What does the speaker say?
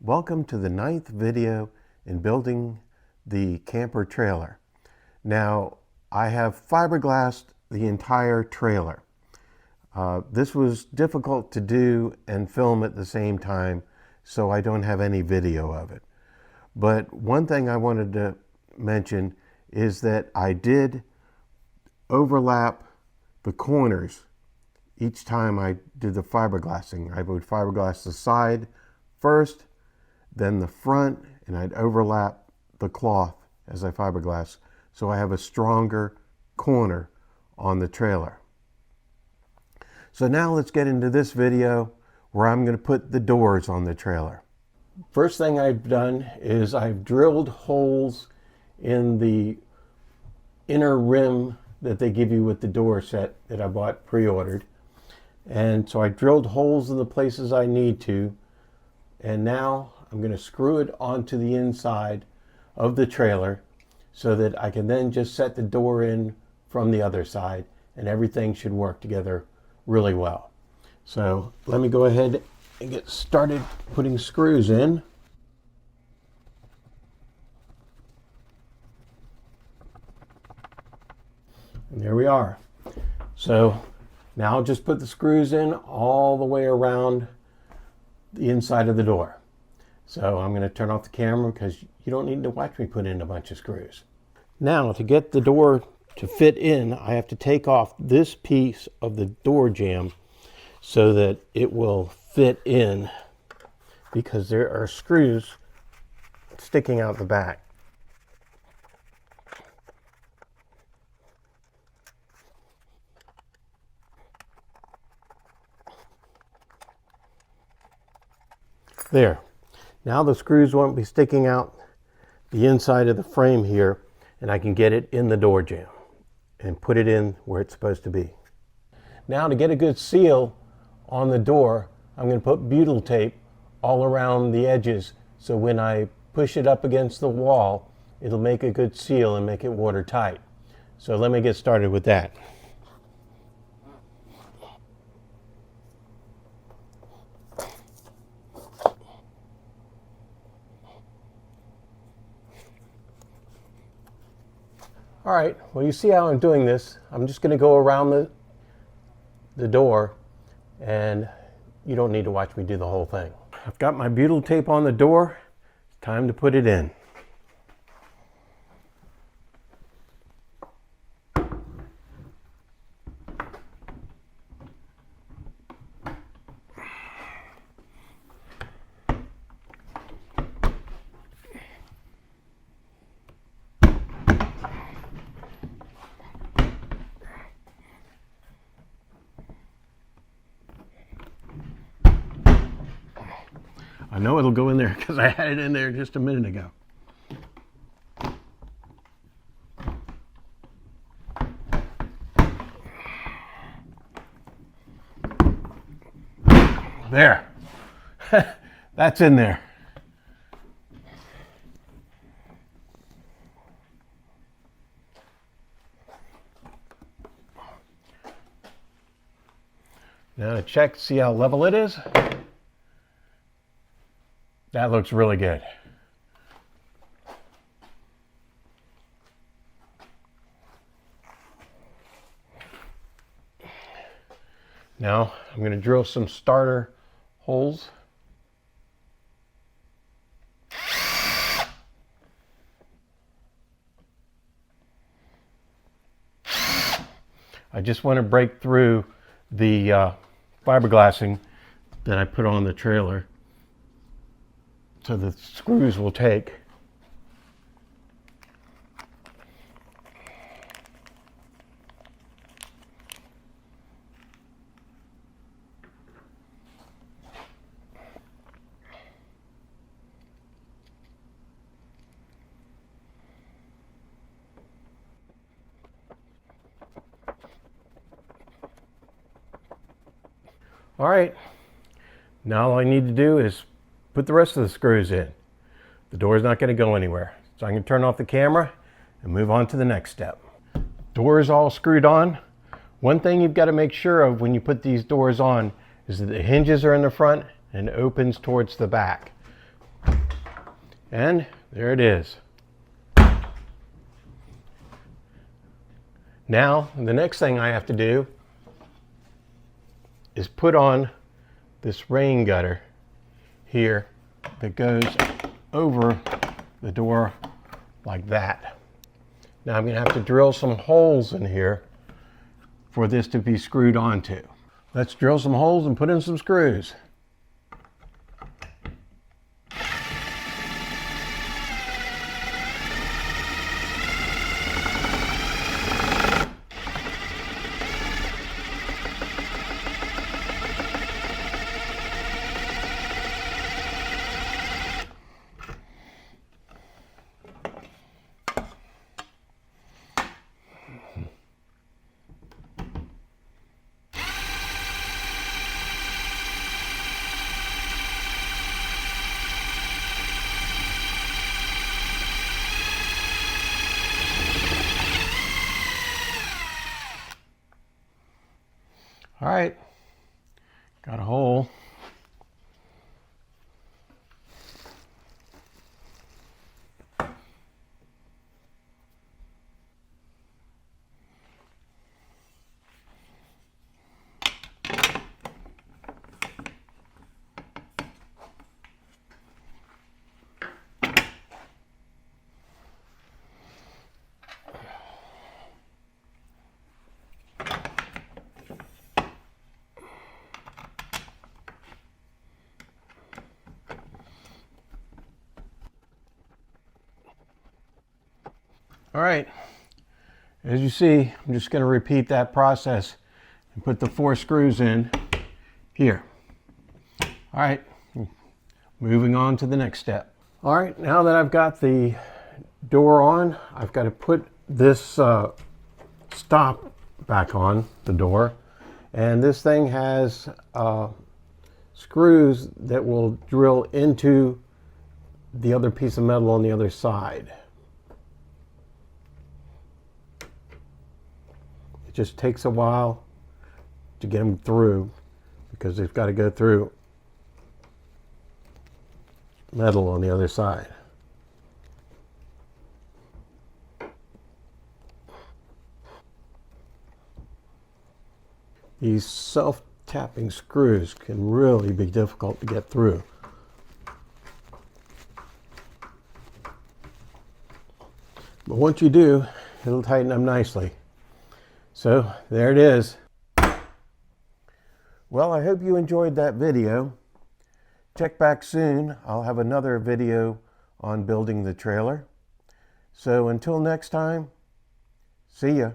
Welcome to the 9th video in building the camper trailer. Now, I have fiberglassed the entire trailer. This was difficult to do and film at the same time, so I don't have any video of it. But one thing I wanted to mention is that I did overlap the corners each time I did the fiberglassing. I would fiberglass the side first, then the front, and I'd overlap the cloth as I fiberglass, so I have a stronger corner on the trailer. So now let's get into this video where I'm going to put the doors on the trailer. First thing I've done is I've drilled holes in the inner rim that they give you with the door set that I bought pre-ordered. And so I drilled holes in the places I need to, and now I'm going to screw it onto the inside of the trailer so that I can then just set the door in from the other side, and everything should work together really well. So let me go ahead and get started putting screws in. And there we are. So now I'll just put the screws in all the way around the inside of the door. So I'm going to turn off the camera because you don't need to watch me put in a bunch of screws. Now, to get the door to fit in, I have to take off this piece of the door jamb so that it will fit in, because there are screws sticking out the back. There. Now the screws won't be sticking out the inside of the frame here, and I can get it in the door jamb and put it in where it's supposed to be. Now, to get a good seal on the door, I'm going to put butyl tape all around the edges, so when I push it up against the wall, it'll make a good seal and make it watertight. So let me get started with that. All right, well, you see how I'm doing this. I'm just going to go around the door, and you don't need to watch me do the whole thing. I've got my butyl tape on the door. It's time to put it in. I know it'll go in there because I had it in there just a minute ago. There. That's in there. Now to check, see how level it is. That looks really good. Now I'm going to drill some starter holes. I just want to break through the fiberglassing that I put on the trailer, so the screws will take. All right, now all I need to do is put the rest of the screws in. The door's not going to go anywhere. So I'm going to turn off the camera and move on to the next step. Door is all screwed on. One thing you've got to make sure of when you put these doors on is that the hinges are in the front and it opens towards the back. And there it is. Now, the next thing I have to do is put on this rain gutter here that goes over the door like that. Now I'm going to have to drill some holes in here for this to be screwed onto. Let's drill some holes and put in some screws. All right, got a hole. All right, as you see, I'm just going to repeat that process and put the 4 screws in here. All right, moving on to the next step. All right, now that I've got the door on, I've got to put this stop back on the door. And this thing has screws that will drill into the other piece of metal on the other side. It just takes a while to get them through because they've got to go through metal on the other side. These self-tapping screws can really be difficult to get through. But once you do, it'll tighten them nicely. So there it is. Well, I hope you enjoyed that video. Check back soon. I'll have another video on building the trailer. So until next time, see ya.